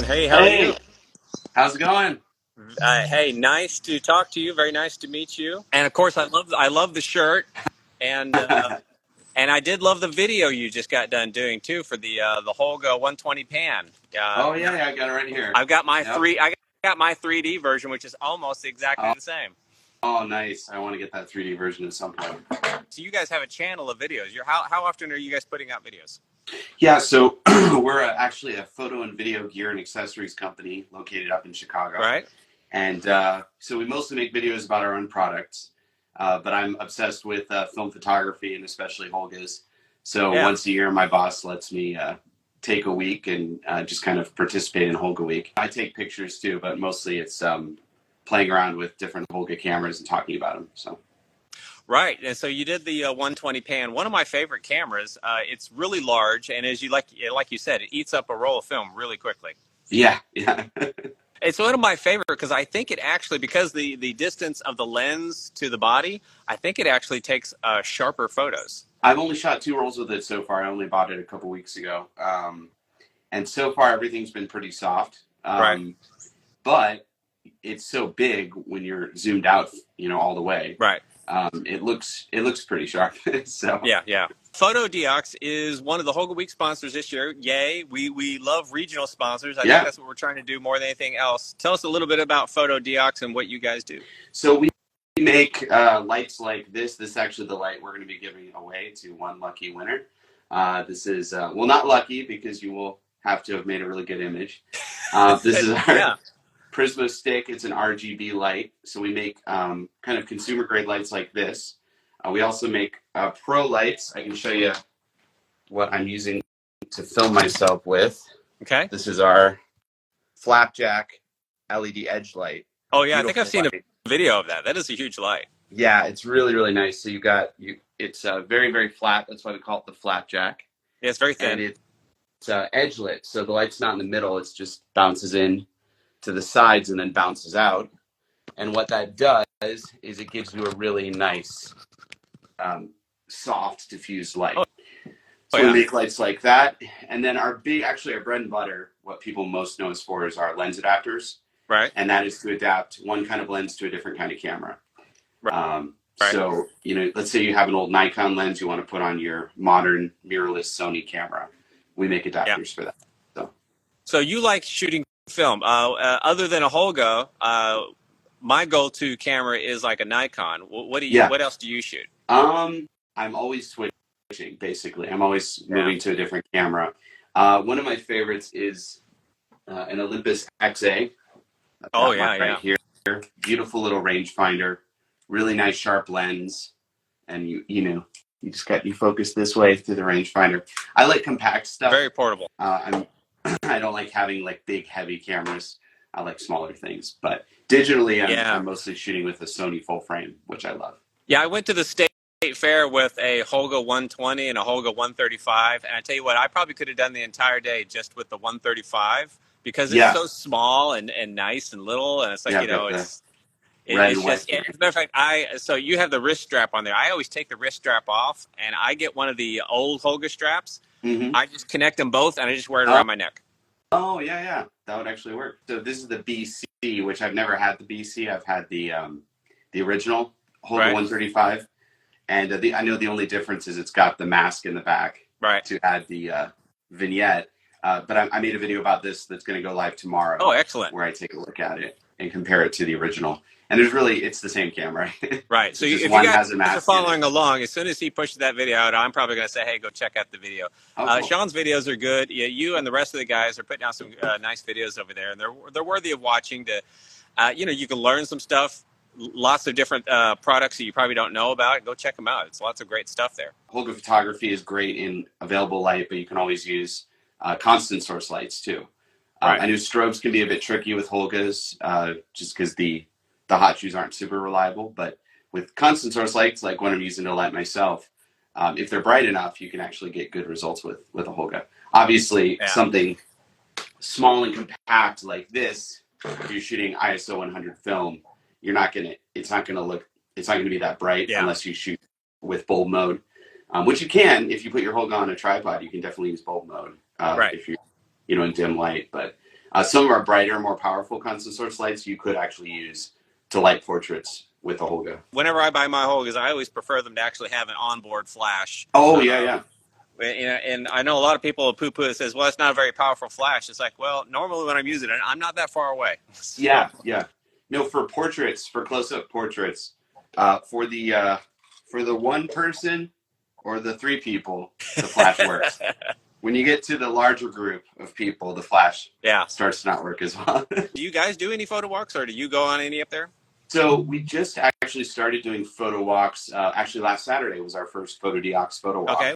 Sean, hey, how are you? Hey, how's it going? Hey, nice to talk to you. Very nice to meet you. And of course, I love the shirt, and and I did love the video you just got done doing too for the Holga 120 pan. Oh yeah, I got it right here. I've got my Yep. I got my 3D version, which is almost exactly Oh, the same. oh, nice. I want to get that 3D version at some point. So you guys have a channel of videos. How often are you guys putting out videos? Yeah, so we're actually a photo and video gear and accessories company located up in Chicago, Right? and so we mostly make videos about our own products. But I'm obsessed with film photography and especially Holgas. So Yeah. once a year, my boss lets me take a week and just kind of participate in Holga Week. I take pictures too, but mostly it's playing around with different Holga cameras and talking about them. So Right, and so you did the 120 pan. One of my favorite cameras. It's really large, and as you like you said, it eats up a roll of film really quickly. yeah, yeah. It's one of my favorite because I think it actually, because the distance of the lens to the body, I think it actually takes sharper photos. I've only shot two rolls with it so far. I only bought it a couple weeks ago, and so far everything's been pretty soft. Right. But it's so big when you're zoomed out, all the way. Right. It looks pretty sharp. So Yeah. Yeah. Fotodiox is one of the Holga Week sponsors this year. Yay! We love regional sponsors. I think yeah, that's what we're trying to do more than anything else. Tell us a little bit about Fotodiox and what you guys do. so we make lights like this. This is actually the light we're going to be giving away to one lucky winner. This is well, not lucky because you will have to have made a really good image. This is our Yeah. Prisma stick. It's an RGB light. So we make kind of consumer grade lights like this. We also make pro lights. I can show you what I'm using to film myself with. Okay. This is our flapjack LED edge light. Oh yeah, I think I've Beautiful seen a light. video of that. That is a huge light. Yeah, it's really, really nice. So you got you. It's very, very flat. That's why we call it the flapjack. Yeah, it's very And thin. it's edge lit. So the light's not in the middle. It's just bounces in to the sides and then bounces out. And what that does is it gives you a really nice, soft, diffused light. Oh, oh So we yeah. make lights like that. And then actually our bread and butter, what people most know us for is our lens adapters. Right. And that is to adapt one kind of lens to a different kind of camera. Right. Right. So, let's say you have an old Nikon lens you want to put on your modern mirrorless Sony camera. We make Yeah. adapters for that. So, So you like shooting film. Other than a Holga, my go-to camera is like a Nikon. yeah. What else do you shoot? I'm always switching, basically. I'm always Yeah. moving to a different camera. One of my favorites is an Olympus XA. I've Oh got yeah, mine right yeah. here. Beautiful little rangefinder, really nice sharp lens, and you just got you focus this way through the rangefinder. I like compact stuff. Very portable. I don't like having like big heavy cameras. I like smaller things, but digitally, Yeah. I'm mostly shooting with a Sony full frame, which I love. Yeah, I went to the state fair with a Holga 120 and a Holga 135, and I tell you what, I probably could have done the entire day just with the 135 because it's Yeah, so small and nice and little, and it's like yeah, got the red it's and white. just. As a matter of fact, so you have the wrist strap on there. I always take the wrist strap off, and I get one of the old Holga straps. Mm-hmm. I just connect them both, and I just wear it Oh, around my neck. oh, yeah, yeah, that would actually work. So this is the BC, which I've never had the BC. I've had the original Holga Right, 135. And I know the only difference is it's got the mask in the back right. to add the vignette. But I made a video about this that's going to go live Oh, tomorrow, excellent. where I take a look at it and compare it to the original. And it's the same camera. Right. So It's just if you one guys has a are mask in it. following along, as soon as he pushes that video out, I'm probably going to say, "Hey, go check out the video." Oh, cool. Sean's videos are good. Yeah, you and the rest of the guys are putting out some nice videos over there, and they're worthy of watching. You can learn some stuff. Lots of different products that you probably don't know about. Go check them out. It's lots of great stuff there. Holga Photography is great in available light, but you can always use constant source lights too. Right. I know strobes can be a bit tricky with Holgas, just because the hot shoes aren't super reliable. But with constant source lights, like what I'm using to light myself, if they're bright enough, you can actually get good results with a Holga. Obviously, Yeah. something small and compact like this, if you're shooting ISO 100 film, it's not gonna be that bright Yeah. unless you shoot with bulb mode, which you can. If you put your Holga on a tripod, you can definitely use bulb mode Right. if you're in dim light. But Some of our brighter, more powerful constant source lights you could actually use to light portraits with a Holga. Whenever I buy my Holgas, I always prefer them to actually have an onboard flash. Oh, yeah, yeah. And I know a lot of people poo-poo that says, well, it's not a very powerful flash. It's like, well, normally when I'm using it, I'm not that far away. So. Yeah, yeah. No, for portraits, for close-up portraits, for the one person or the three people, the flash works. When you get to the larger group of people, the flash starts to not work as well. Do you guys do any photo walks, or do you go on any up there? So we just actually started doing photo walks. Actually, last Saturday was our first Fotodiox photo walk. Okay.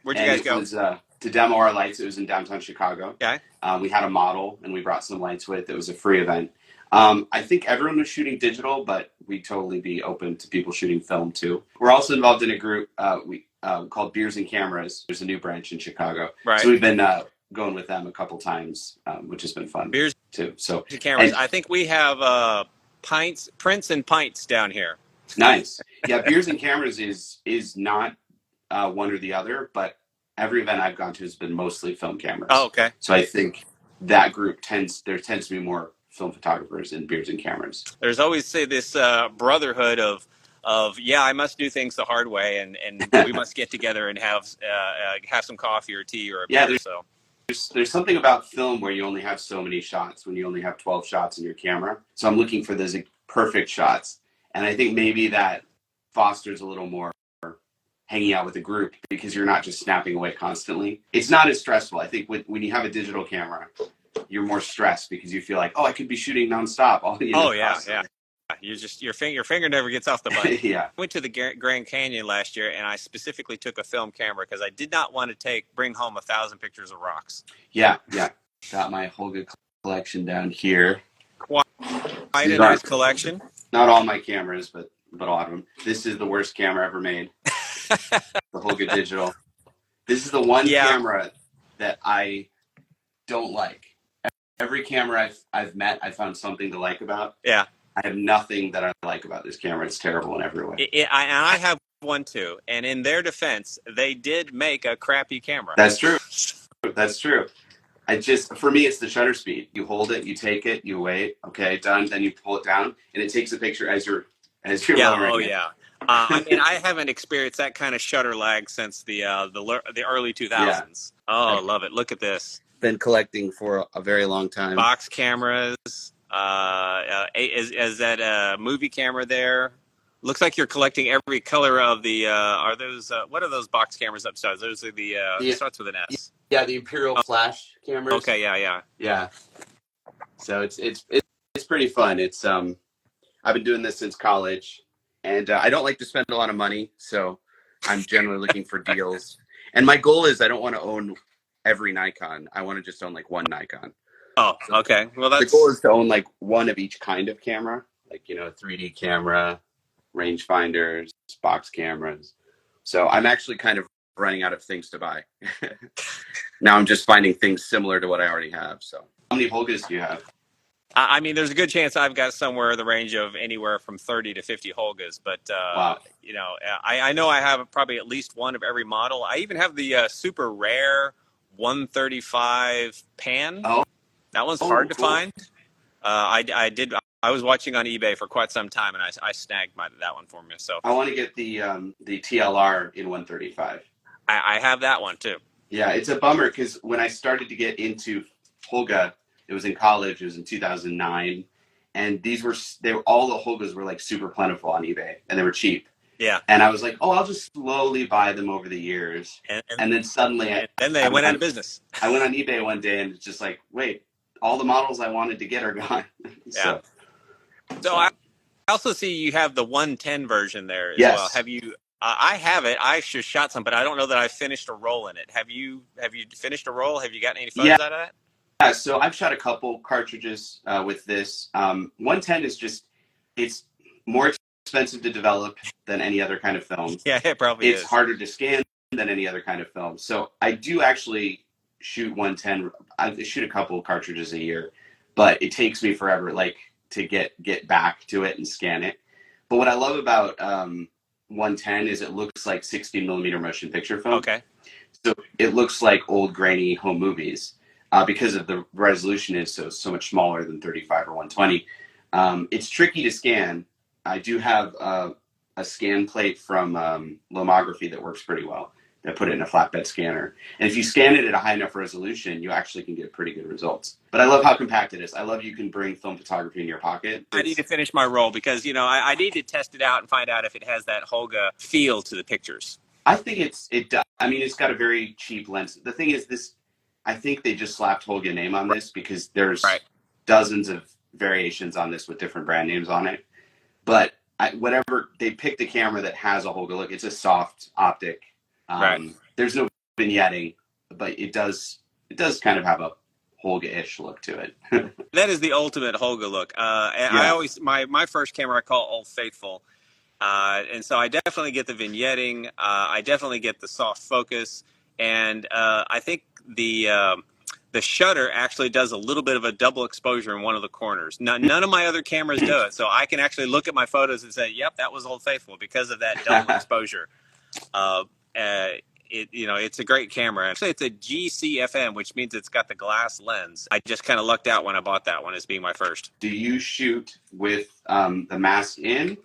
Where'd you guys go? It was, to demo our lights. It was in downtown Chicago. Okay. We had a model, and we brought some lights with. It was a free event. I think everyone was shooting digital, but we'd totally be open to people shooting film too. We're also involved in a group called Beers and Cameras. There's a new branch in Chicago. Right. So we've been going with them a couple times, which has been fun. Beers too. So and Cameras. I think we have Prints and Pints down here. Nice. Yeah, Beers and Cameras is not one or the other, but every event I've gone to has been mostly film cameras. Oh, okay. So I think that group tends to be more film photographers in Beers and Cameras. There's always this brotherhood of I must do things the hard way, and we must get together and have some coffee or tea or a beer. So there's something about film where you only have so many shots, when you only have 12 shots in your camera. So I'm looking for those perfect shots, and I think maybe that fosters a little more hanging out with a group because you're not just snapping away constantly. It's not as stressful. I think when you have a digital camera, you're more stressed because you feel like, oh, I could be shooting nonstop. Yeah. Your finger never gets off the button. Yeah. I went to the Grand Canyon last year, and I specifically took a film camera because I did not want to bring home 1,000 pictures of rocks. Yeah. Got my Holga collection down here. Quite a nice collection. Not all my cameras, but a lot of them. This is the worst camera ever made. The Holga Digital. This is the one camera that I don't like. Every camera I've met, I found something to like about. Yeah. I have nothing that I like about this camera. It's terrible in every way. I have one too. And in their defense, they did make a crappy camera. That's true. That's true. For me, it's the shutter speed. You hold it, you take it, you wait. Okay, done. Then you pull it down, and it takes a picture as you're lowering it. Yeah. I haven't experienced that kind of shutter lag since the early 2000s. Yeah. Oh, I love it. Look at this. Been collecting for a very long time. Box cameras. Is that a movie camera there? Looks like you're collecting every color of the. Are those what are those box cameras upstairs? Those are the. It starts with an S. Yeah, the Imperial flash cameras. Okay, yeah. So it's pretty fun. It's I've been doing this since college, and I don't like to spend a lot of money, so I'm generally looking for deals. And my goal is I don't want to own every Nikon. I want to just own like one Nikon. Oh, okay. Well, the goal is to own like one of each kind of camera, like, a 3D camera, rangefinders, box cameras. So I'm actually kind of running out of things to buy. Now I'm just finding things similar to what I already have. So how many Holgas do you have? I mean, there's a good chance I've got somewhere in the range of anywhere from 30 to 50 Holgas, but wow. I know I have probably at least one of every model. I even have the super rare 135 pan. Oh. That one's hard to find. I was watching on eBay for quite some time, and I snagged that one for me. So I want to get the TLR in 135. I have that one too. Yeah, it's a bummer because when I started to get into Holga, it was in college. It was in 2009, and all the Holgas were like super plentiful on eBay, and they were cheap. Yeah. And I was like, oh, I'll just slowly buy them over the years, and then suddenly, they went out of business. I went on eBay one day, and it's just like, wait. All the models I wanted to get are gone. So I also see you have the 110 version there as well. Have you? I have it. I just shot some, but I don't know that I finished a roll in it. Have you finished a roll? Have you gotten any photos out of that? Yeah. So I've shot a couple cartridges with this. 110 is it's more expensive to develop than any other kind of film. Yeah, it probably is. It's harder to scan than any other kind of film. So I do actually shoot 110. I shoot a couple of cartridges a year, but it takes me forever, like, to get back to it and scan it. But what I love about 110 is it looks like 16 millimeter motion picture film. Okay. So it looks like old grainy home movies. because of the resolution is so much smaller than 35 or 120. It's tricky to scan. I do have a scan plate from Lomography that works pretty well. I put it in a flatbed scanner. And if you scan it at a high enough resolution, you actually can get pretty good results. But I love how compact it is. I love you can bring film photography in your pocket. I need to finish my roll because, you know, I need to test it out and find out if it has that Holga feel to the pictures. I think it does. I mean, it's got a very cheap lens. The thing is, I think they just slapped Holga name on this because there's dozens of variations on this with different brand names on it. But whatever, they picked a camera that has a Holga look. It's a soft optic. There's no vignetting, but it does kind of have a Holga-ish look to it. That is the ultimate Holga look. And I always, my first camera I call Old Faithful. And so I definitely get the vignetting. I definitely get the soft focus. And I think the shutter actually does a little bit of a double exposure in one of the corners. None of my other cameras do it. So I can actually look at my photos and say, yep, that was Old Faithful because of that double exposure. It's a great camera. Actually, it's a GCFM, which means it's got the glass lens. I just kind of lucked out when I bought that one as being my first. Do you shoot with the mask in,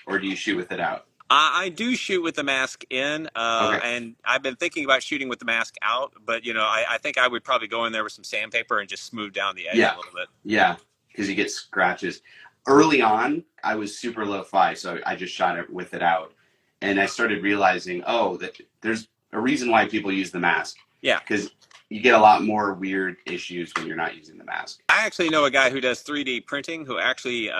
or do you shoot with it out? I do shoot with the mask in, and I've been thinking about shooting with the mask out, but, you know, I think I would probably go in there with some sandpaper and just smooth down the edge a little bit. Yeah, because you get scratches. Early on, I was super lo-fi, so I just shot it with it out. And I started realizing, that there's a reason why people use the mask. Yeah. Because you get a lot more weird issues when you're not using the mask. I actually know a guy who does 3D printing who actually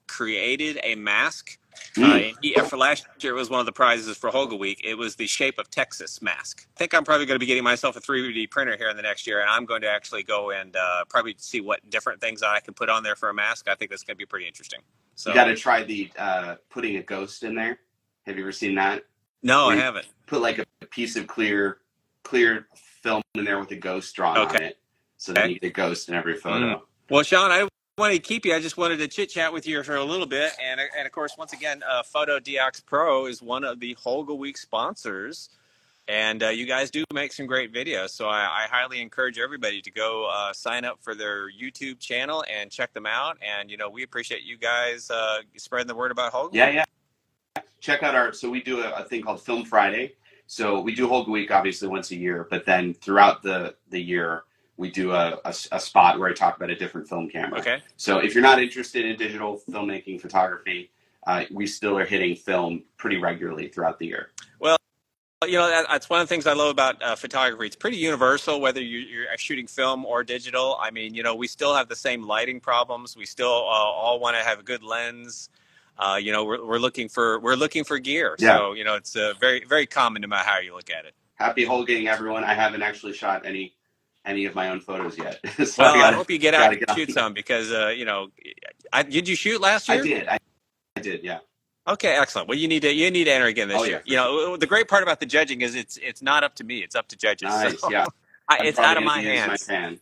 created a mask. For last year, it was one of the prizes for Holga Week. It was the Shape of Texas mask. I think I'm probably going to be getting myself a 3D printer here in the next year, and I'm going to actually go and probably see what different things I can put on there for a mask. I think that's going to be pretty interesting. So you got to try the putting a ghost in there. Have you ever seen that? No, I haven't. Put like a piece of clear film in there with a ghost drawn on it, so then you get a ghost in every photo. Well, Sean, I wanted to keep you. I just wanted to chit chat with you for a little bit, and of course, once again, Fotodiox Pro is one of the Holga Week sponsors, and you guys do make some great videos. So I highly encourage everybody to go sign up for their YouTube channel and check them out. And we appreciate you guys spreading the word about Holga. Yeah. Check out so we do a thing called Film Friday. So we do Holga Week obviously once a year, but then throughout the year we do a spot where I talk about a different film camera. Okay. So if you're not interested in digital filmmaking photography, we still are hitting film pretty regularly throughout the year. Well, that's one of the things I love about photography. It's pretty universal, whether you're shooting film or digital. I mean, we still have the same lighting problems. We still all want to have a good lens. We're looking for gear. Yeah. So, it's very, very common no matter how you look at it. Happy Holgaing, everyone. I haven't actually shot any of my own photos yet. So I hope you get out and shoot some because, did you shoot last year? I did. Yeah. Okay, excellent. Well, you need to enter again this year. Yeah. The great part about the judging is it's not up to me. It's up to judges. Nice. So, yeah. It's out of my hands. I'm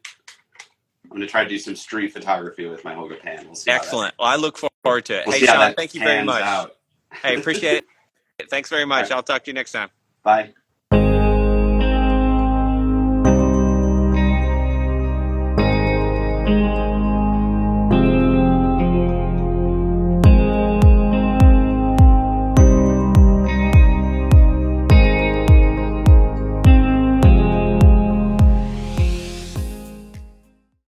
going to try to do some street photography with my Holga pan. We'll see. Excellent. Well, I look forward to it. Hey, Sean, thank you very much. Hey, appreciate it. Thanks very much. I'll talk to you next time. Bye.